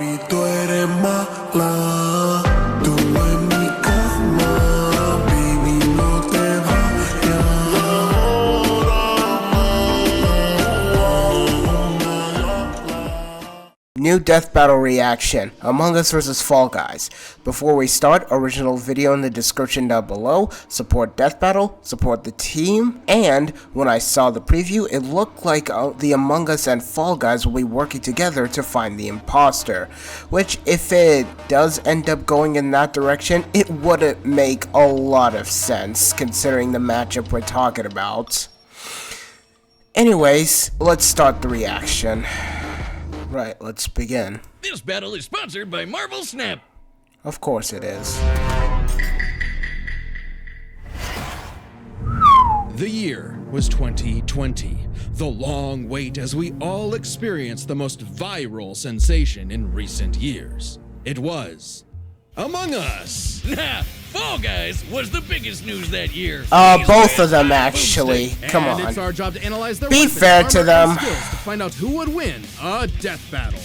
Baby, tú eres mala, tú en mi cama, baby, no te vayas. New death battle reaction, Among Us vs Fall Guys. Before we start, original video in the description down below, support death battle, support the team, and when I saw the preview, it looked like the Among Us and Fall Guys will be working together to find the imposter, which if it does end up going in that direction, it wouldn't make a lot of sense considering the matchup we're talking about. Anyways, let's start the reaction. Right, let's begin. This battle is sponsored by Marvel Snap. Of course it is. The year was 2020. The long wait as we all experienced the most viral sensation in recent years. It was Among Us. Nah, Fall Guys was the biggest news that year. Both of them actually. Come And on. it's our job to analyze their Be weapons, fair to armor, them. and skills to find out who would win a death battle.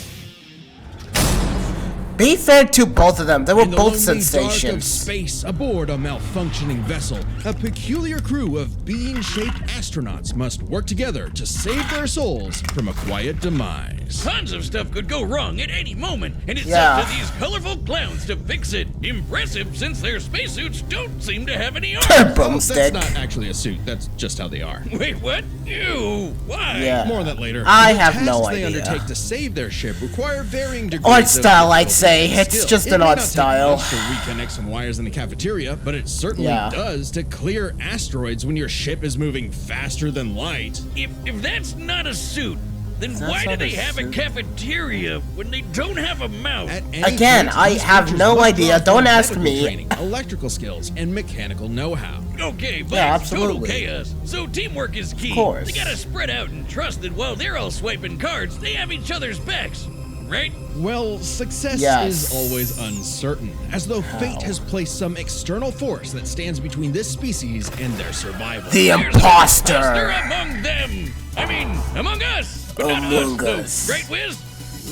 Be fair to both of them. They were In the both lonely dark of sensations. space, aboard a malfunctioning vessel, a peculiar crew of bean-shaped astronauts must work together to save their souls from a quiet demise. Tons of stuff could go wrong at any moment, and it's Yeah. up to these colorful clowns to fix it. Impressive, since their spacesuits don't seem to have any arms. Boomstick. That's not actually a suit, that's just how they are. Wait, what? Ew, why? Yeah. More on that later. I The have no tasks they idea. undertake to save their ship require varying degrees Art of style, I'd difficulty say. and It's skill. just It an may art not take style. much to reconnect some wires in the cafeteria, but it certainly Yeah. does to clear asteroids when your ship is moving faster than light. If that's not a suit, then why do not they a have a suit. cafeteria when they don't have a mouth? At any Again, point, I these have creatures no must idea. draw Don't from ask medical me. Training, electrical skills, and mechanical know-how. Okay, but Yeah, it's total absolutely. chaos. So teamwork is key. Of course. They gotta spread out and trust that while they're all swiping cards, they have each other's backs. Right? Well, success Yes. is always uncertain, as though fate has placed some external force that stands between this species and their survival. The There's an imposter. among them. I mean, among us. But not Among us, us. though. Right, Wiz?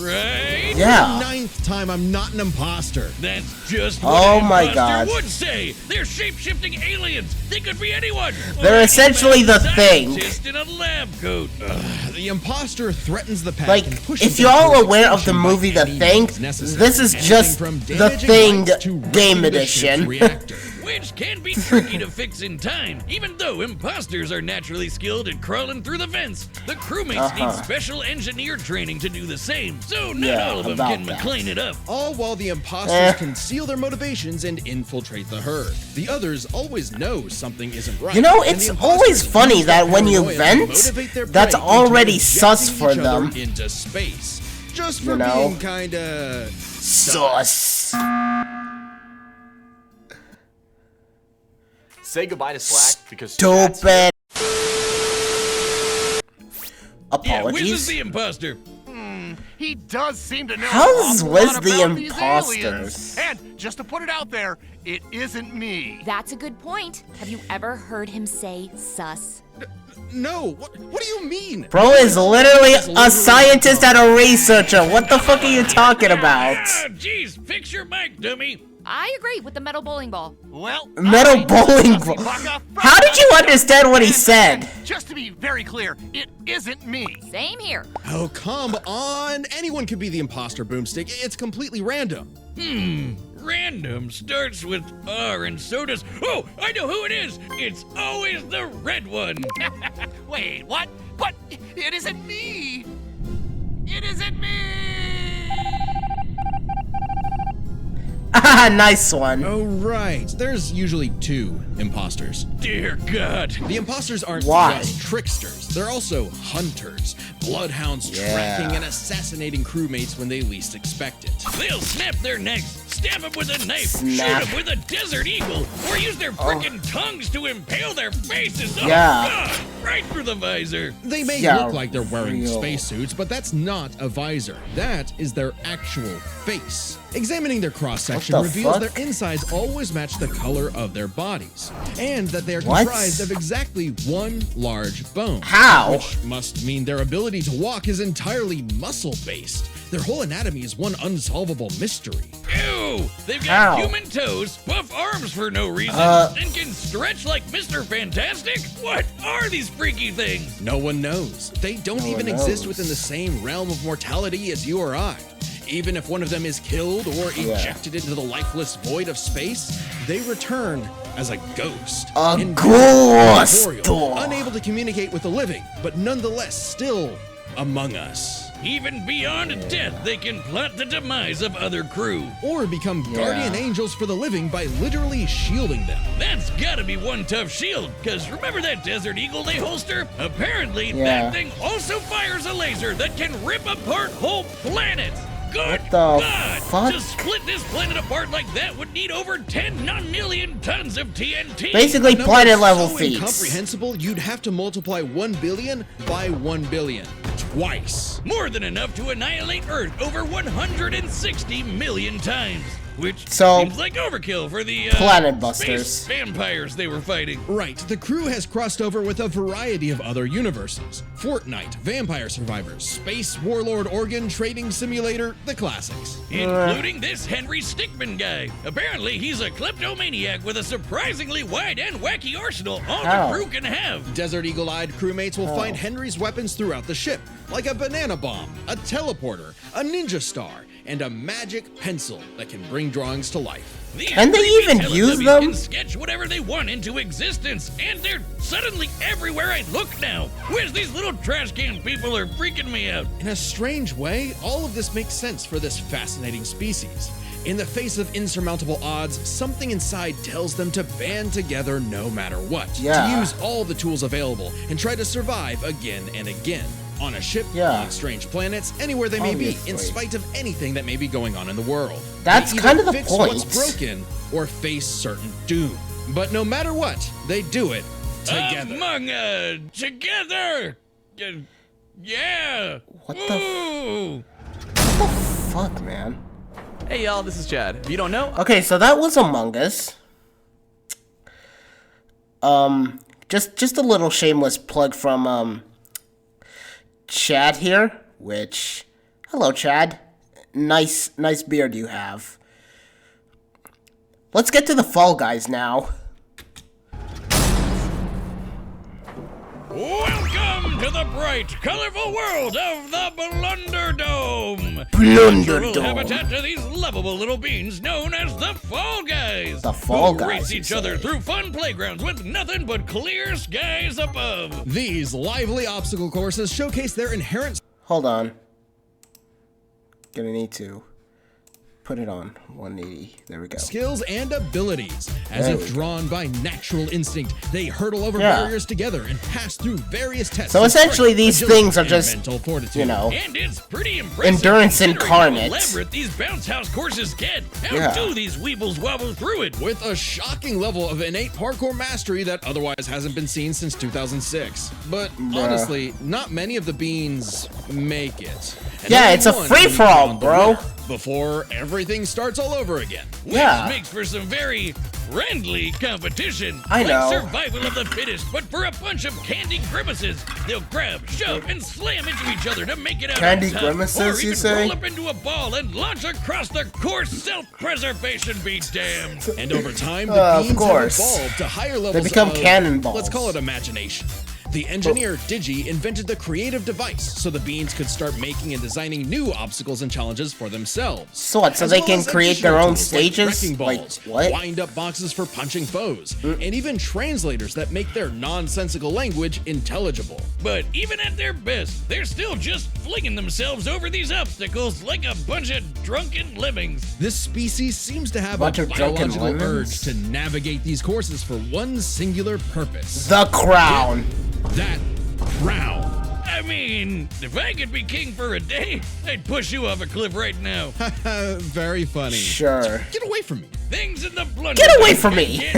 Right? Yeah. Ninth time I'm not an imposter. That's just what Oh an my imposter God. would say. They're shape-shifting aliens. They could be anyone. They're Or any essentially mad the thing. scientist in a lab coat. The imposter threatens the pack Like, and pushes if them you're all towards aware of the extinction by movie The any Thing, means necessary. this is Anything just from The damaging Thing lights to game wrecking the ship's edition. reactor. Which can be tricky to fix in time, even though imposters are naturally skilled at crawling through the vents. The crewmates need special engineered training to do the same, so not Yeah, all of them about can that. McLean it up. All while the imposters Eh. conceal their motivations and infiltrate the herd. The others always know something isn't right. You know, and it's the always imposters funny use that when you paranoia to vent, motivate their that's prey into already sus injecting for each other them. into space. Just for You know? being kinda Sauce. Say goodbye to Slack because Stupid. Yeah, Wiz is Apologies. the imposter. He does seem to know How's an awful Wiz lot the about these imposters? aliens. And just to put it out there, it isn't me. That's a good point. Have you ever heard him say sus? No, what do you mean? Bro is literally a scientist and a researcher. What the fuck are you talking about? Ah, jeez, fix your mic, dummy. I agree with the metal bowling ball. Well, Metal alright, bowling Sussy ball. Baka, How did you understand what he And said? just to be very clear, it isn't me. Same here. Oh, come on. Anyone could be the imposter, Boomstick. It's completely random. Random starts with R and so does. Oh, I know who it is. It's always the red one. Wait, what? But it isn't me. It isn't me. Ah, nice one. Oh, right. There's usually two imposters. Dear God. The imposters aren't Why? just tricksters. They're also hunters, bloodhounds Yeah. tracking and assassinating crewmates when they least expect it. They'll snap their necks, stab them with a knife, Snap. shoot them with a desert eagle, or use their frickin' tongues to impale their faces. Oh, Yeah. God, right through the visor. They may Yeah, look like they're wearing real. spacesuits, but that's not a visor. That is their actual face. Examining their cross-section What the reveals fuck? their insides always match the color of their bodies, and that they are What? comprised of exactly one large bone. How? Which must mean their ability to walk is entirely muscle-based. Their whole anatomy is one unsolvable mystery. Ew! They've How? got human toes, buff arms for no reason, and can stretch like Mr. Fantastic? What are these freaky things? No one knows. They don't even one exist knows. within the same realm of mortality as you or I. Even if one of them is killed or ejected into the lifeless void of space, they return as a ghost. A Invisible, ghost! incorporeal, unable to communicate with the living, but nonetheless still among us. Even beyond death, they can plot the demise of other crew. Or become guardian angels for the living by literally shielding them. That's gotta be one tough shield, because remember that Desert Eagle they holster? Apparently, Yeah. that thing also fires a laser that can rip apart whole planets. Good What the God! fuck? To split this planet apart like that would need over 10 non-million tons of TNT. Basically, A number planet level so feats. incomprehensible, you'd have to multiply 1 billion by 1 billion. Twice. More than enough to annihilate Earth over 160 million times. Which So, seems like overkill for the Planet Busters. space vampires they were fighting. Right, the crew has crossed over with a variety of other universes. Fortnite, Vampire Survivors, Space Warlord Organ Trading Simulator, the classics. Including this Henry Stickmin guy. Apparently, he's a kleptomaniac with a surprisingly wide and wacky arsenal all How? the crew can have. Desert Eagle-eyed crewmates will find Henry's weapons throughout the ship, like a banana bomb, a teleporter, a ninja star, and a magic pencil that can bring drawings to life. These Can they creepy even use Teletubbies them? Can sketch whatever they want into existence, and they're suddenly everywhere I look now. Where's these little trash can people are freaking me out? In a strange way, all of this makes sense for this fascinating species. In the face of insurmountable odds, something inside tells them to band together no matter what. Yeah. To use all the tools available and try to survive again and again. On a ship, Yeah. on strange planets, anywhere they may be, in Obviously. spite of anything that may be going on in the world. That's They kind either of the fix point. what's broken or face certain doom. But no matter what, they do it together. Together! Yeah! What the Ooh. Fuck, man. Hey y'all, this is Chad. If you don't know, Okay, so that was Among Us. Just a little shameless plug from Chad here, which, hello Chad, nice beard you have. Let's get to the Fall Guys now. Welcome to the bright, colorful world of the Blunderdome. Blunderdome. Habitat to these lovable little beings known as the Fall Guys. The Fall who Guys, race you each other say. through fun playgrounds with nothing but clear skies above. These lively obstacle courses showcase their inherent Hold on. Gonna need to put it on 180. There we go. skills and abilities. As There if we go. drawn by natural instinct, they hurtle over Yeah. barriers together and pass through various tests. So of essentially strength, these agility, things are and just, mental fortitude. you know, And it's pretty impressive. Endurance considering incarnate. How elaborate these bounce house courses get. How Yeah. do these weebles wobble through it? With a shocking level of innate parkour mastery that otherwise hasn't been seen since 2006. But honestly, not many of the beans make it. And Yeah, only it's a one free-for-all, can be crowned the bro. winner Before everything starts all over again. Yeah. Which makes for some very friendly competition. I know. Like survival of the fittest, but for a bunch of candy grimaces. They'll grab, shove, and slam into each other to make it out Candy on top. grimaces, or you even say? roll up into a ball and launch across the course. Self-preservation be damned. And over time, Of the beans have course. evolved to higher levels become of, cannonballs. let's call it imagination. The engineer Digi invented the creative device so the beans could start making and designing new obstacles and challenges for themselves. So what, so As they well can as create additional their own tools like stages? wrecking Like, balls, what? wind-up boxes for punching foes, and even translators that make their nonsensical language intelligible. But even at their best, they're still just flinging themselves over these obstacles like a bunch of drunken lemmings. This species seems to have Bunch a of drunken biological lemons? urge to navigate these courses for one singular purpose. The crown. That crown. I mean, if I could be king for a day, I'd push you off a cliff right now. Very funny. Sure. Get away from me. Things in the blunder. Get away from me!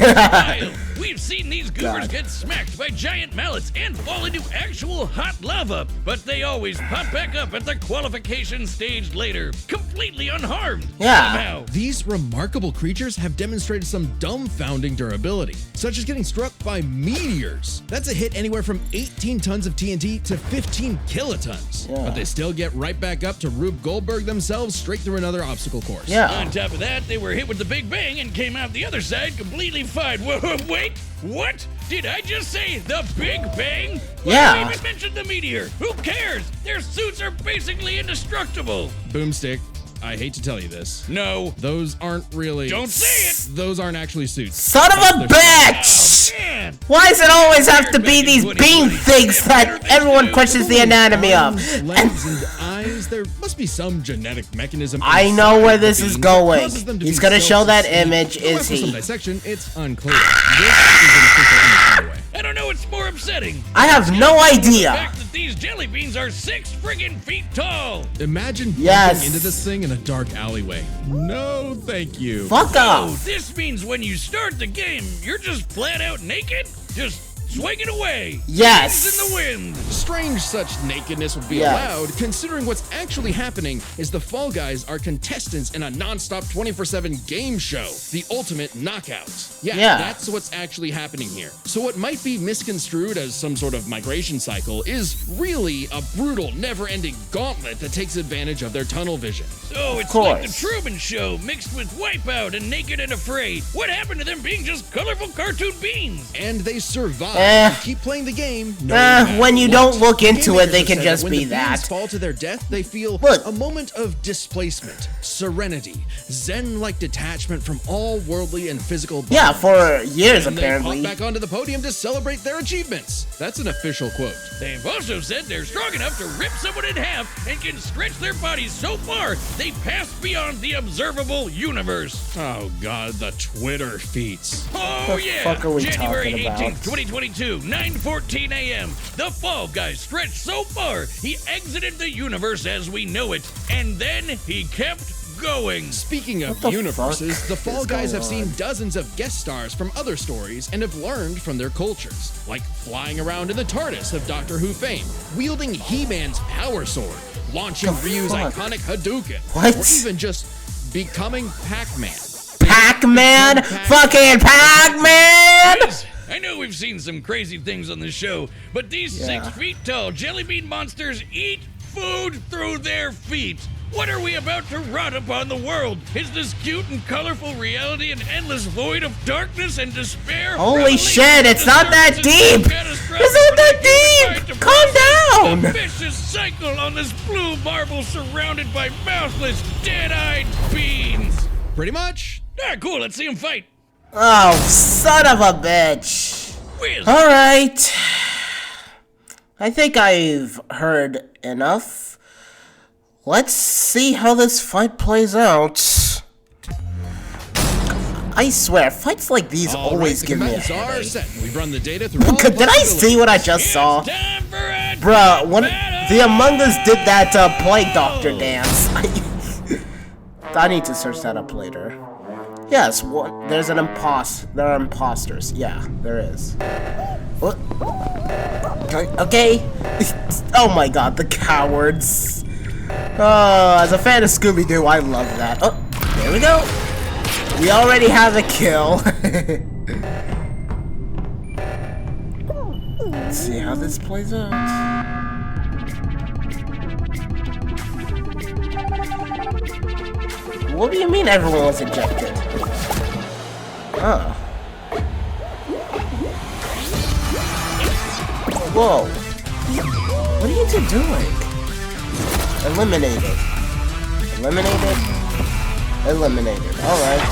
We've seen these goobers get smacked by giant mallets and fall into actual hot lava, but they always pop back up at the qualification stage later, completely unharmed. Yeah. Somehow. These remarkable creatures have demonstrated some dumbfounding durability, such as getting struck by meteors. That's a hit anywhere from 18 tons of TNT to 15 kilotons. Yeah. But they still get right back up to Rube Goldberg themselves straight through another obstacle course. Yeah. On top of that, they were hit with the Big Bang and came out the other side completely fine. Whoa, wait, what? Did I just say the Big Bang? Yeah. Why even mention the meteor? Who cares? Their suits are basically indestructible. Boomstick, I hate to tell you this. No. Those aren't really... Don't say it! Those aren't actually suits. Son of a bitch! Oh, man. Why does it always have to be these beam things that everyone questions the anatomy of? Arms, legs, and eyes. There must be some genetic mechanism. I know inside where the this is being going. that causes them to He's be gonna show that self-sustaining. image, Though is after some he? dissection, it's unclear. This is an official image anyway. I don't know what's more upsetting. I have no The idea. fact that these jelly beans are 6 friggin' feet tall. Imagine Yes. bumping into this thing in a dark alleyway. No, thank you. Fuck Oh, off. this means when you start the game, you're just flat out naked? Just swinging away. Yes. Wings in the wind. Strange such nakedness would be Yes. allowed, considering what's actually happening is the Fall Guys are contestants in a non-stop 24/7 game show, the Ultimate Knockout. Yeah. That's what's actually happening here. So what might be misconstrued as some sort of migration cycle is really a brutal, never-ending gauntlet that takes advantage of their tunnel vision. So it's like the course. Truman Show mixed with Wipeout and Naked and Afraid. What happened to them being just colorful cartoon beans? And they survive Eh. to keep playing the game. No matter When you what. don't look into Game it, they makers can have said just when be the beings that. fall to their death, they feel Look. a moment of displacement, serenity, zen-like detachment from all worldly and physical bonds. Yeah, for years And they apparently. pop back onto the podium to celebrate their achievements. That's an official quote. They've also said they're strong enough to rip someone in half and can stretch their bodies so far they pass beyond the observable universe. Oh god, the Twitter feats. Oh What the yeah! fuck are we January talking about? 18th, 2022, 9:14 a.m. The Fall Guy stretched so far he exited the universe as we know it, and then he kept going. Speaking of What the universes, fuck the Fall is Guys have going seen on? dozens of guest stars from other stories and have learned from their cultures, like flying around in the TARDIS of Doctor Who fame, wielding He-Man's power sword, launching The Ryu's fuck? iconic Hadouken, What? or even just becoming Pac-Man. Pac-Man? Fucking Pac-Man? Guys, I know we've seen some crazy things on the show, but these Yeah. 6 feet tall jelly bean monsters eat food through their feet. What are we about to rot upon the world? Is this cute and colorful reality an endless void of darkness and despair? Holy Revelation shit, it's not that disturbances so deep! catastrophic It's not that for the human mind deep! to Calm process. down! A vicious cycle on this blue marble surrounded by mouthless, dead-eyed beans. Pretty much. Ah, cool, let's see them fight. Oh, son of a bitch. Whiz. Alright. I think I've heard enough. Let's see how this fight plays out. I swear, fights like these All always right, the give me a commands are headache. set. We've run the data through all Did I possibilities. see what I just saw? It's time for a Bruh, when battle! the Among Us did that Plague Doctor dance. I need to search that up later. Yes, there's an there are imposters. Yeah, there is. What? Okay. Oh my god, the cowards. Oh, as a fan of Scooby-Doo, I love that. Oh, there we go. We already have a kill. Let's see how this plays out. What do you mean everyone was ejected? Oh. Whoa. What are you two doing? Eliminated. Eliminated? Eliminated. Alright.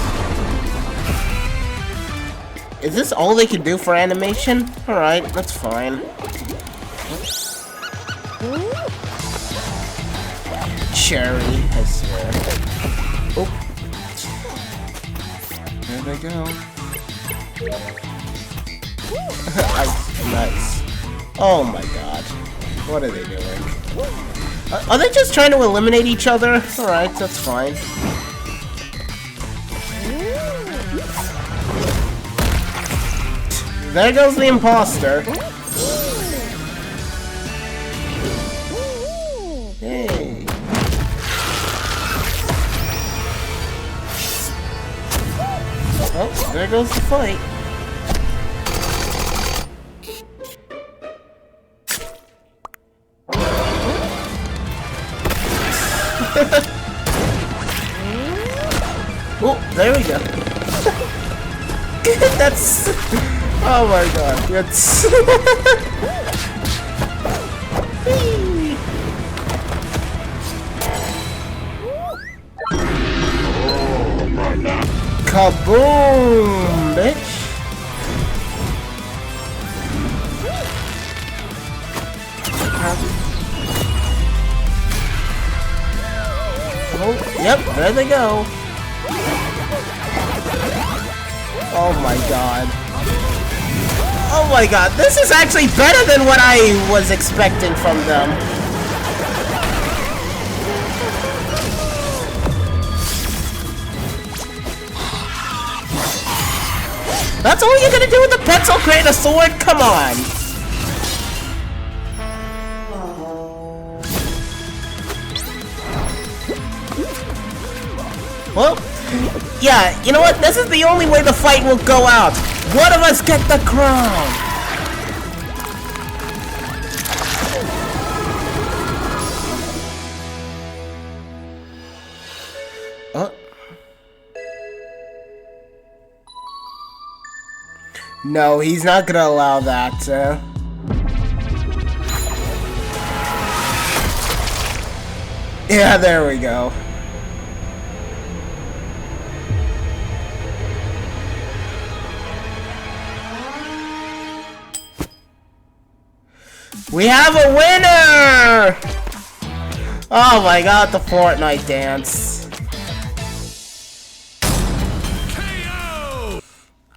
Is this all they can do for animation? Alright, that's fine. Cherry, I swear. Oh. There they go. Nice. Oh my god. What are they doing? Are they just trying to eliminate each other? Alright, that's fine. There goes the imposter. Hey. Oh, there goes the fight. Oh, there we go. That's... Oh my god, that's... Kaboom, bitch! Oh, yep, there they go. Oh my god. Oh my god, this is actually better than what I was expecting from them. That's all you're gonna do with the pencil? Create a sword? Come on. Well, yeah, you know what? This is the only way the fight will go out. One of us get the crown. No, he's not gonna allow that. Yeah, there we go. We have a winner! Oh my god, the Fortnite dance.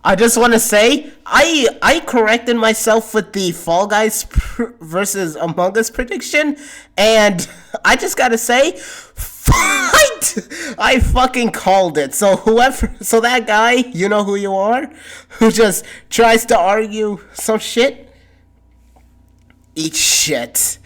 I just want to say, I corrected myself with the Fall Guys versus Among Us prediction, and I just gotta say, fight! I fucking called it. So so that guy, you know who you are, who just tries to argue some shit, eat shit,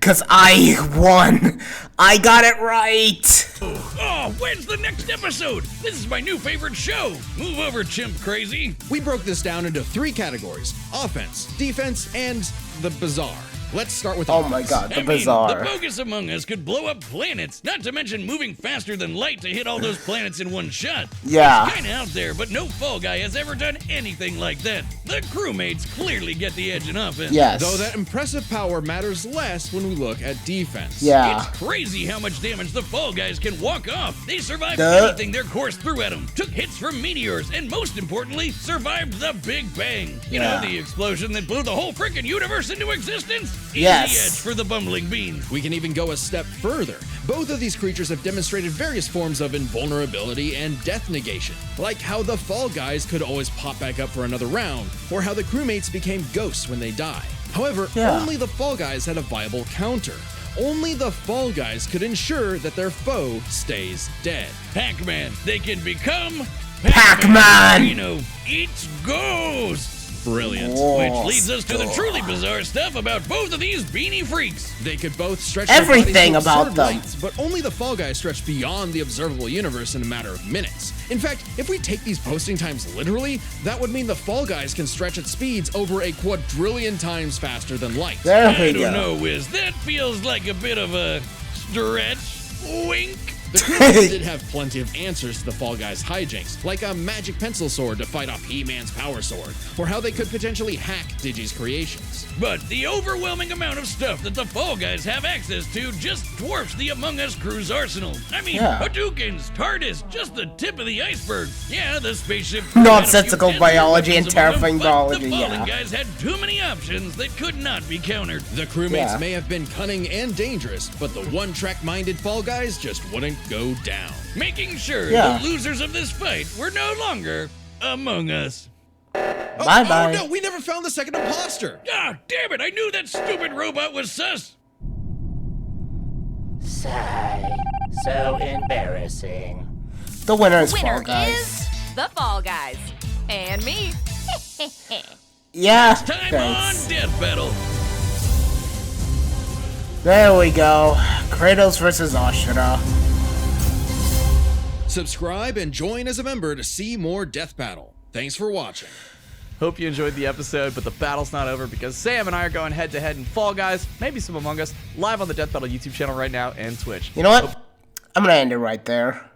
cause I won. I got it right. Oh, when's the next episode? This is my new favorite show. Move over, chimp crazy. We broke this down into 3 categories: offense, defense, and the bizarre. Let's start with Oh offense. my god, the I bizarre. mean, the bogus Among Us could blow up planets, not to mention moving faster than light to hit all those planets in one shot. Yeah. It's kinda out there, but no Fall Guy has ever done anything like that. The crewmates clearly get the edge in offense. Yes. Though that impressive power matters less when we look at defense. Yeah. It's crazy how much damage the Fall Guys can walk off. They survived Duh. anything their course threw at them, took hits from meteors, and most importantly, survived the Big Bang. You Yeah. know, the explosion that blew the whole freaking universe into existence? Yes. Easy edge for the bumbling beans. We can even go a step further. Both of these creatures have demonstrated various forms of invulnerability and death negation, like how the Fall Guys could always pop back up for another round, or how the crewmates became ghosts when they die. However, Yeah. only the Fall Guys had a viable counter. Only the Fall Guys could ensure that their foe stays dead. Pac-Man, they can become Pac-Man! You know, eats ghosts. Brilliant. Which leads us to the truly bizarre stuff about both of these beanie freaks. They could both stretch Everything their bodies to about absurd them. lengths, but only the Fall Guys stretch beyond the observable universe in a matter of minutes. In fact, if we take these posting times literally, that would mean the Fall Guys can stretch at speeds over a quadrillion times faster than light. There I we don't go. know, Wiz. That feels like a bit of a stretch. Wink. The crewmates did have plenty of answers to the Fall Guys' hijinks, like a magic pencil sword to fight off He-Man's power sword, or how they could potentially hack Digi's creations. But the overwhelming amount of stuff that the Fall Guys have access to just dwarfs the Among Us crew's arsenal. I mean, Yeah. Hadoukens, TARDIS, just the tip of the iceberg. Yeah, the spaceship... Nonsensical had a few biology and weapons among them, terrifying but biology, the Fallen yeah. Guys had too many options that could not be countered. The crewmates Yeah. may have been cunning and dangerous, but the one-track-minded Fall Guys just wouldn't go down. Making sure Yeah. the losers of this fight were no longer Among Us. Bye-bye. Oh no, we never found the second imposter! Ah, damn it, I knew that stupid robot was sus. Sigh. So embarrassing. The winner is Fall Winner Guys. is the Fall Guys. And me. Yeah, Time thanks. on Death Battle. There we go. Kratos versus Ashura. Subscribe and join as a member to see more Death Battle. Thanks for watching. Hope you enjoyed the episode, but the battle's not over because Sam and I are going head to head in Fall Guys, maybe some Among Us, live on the Death Battle YouTube channel right now and Twitch. You know what? I'm gonna end it right there.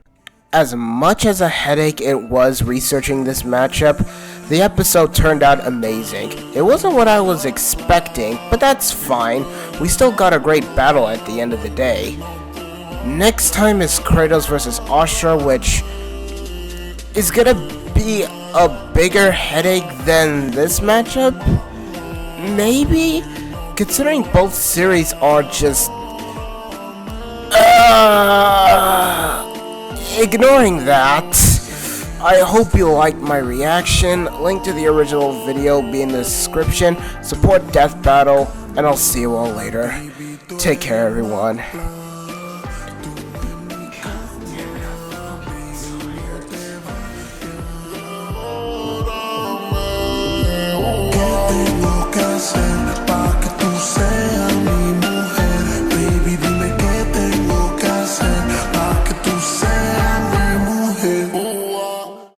As much as a headache it was researching this matchup, the episode turned out amazing. It wasn't what I was expecting, but that's fine. We still got a great battle at the end of the day. Next time is Kratos vs. Ashura, which is gonna be a bigger headache than this matchup? Maybe? Considering both series are just... ignoring that, I hope you liked my reaction. Link to the original video be in the description. Support Death Battle, and I'll see you all later. Take care, everyone. Tengo que hacer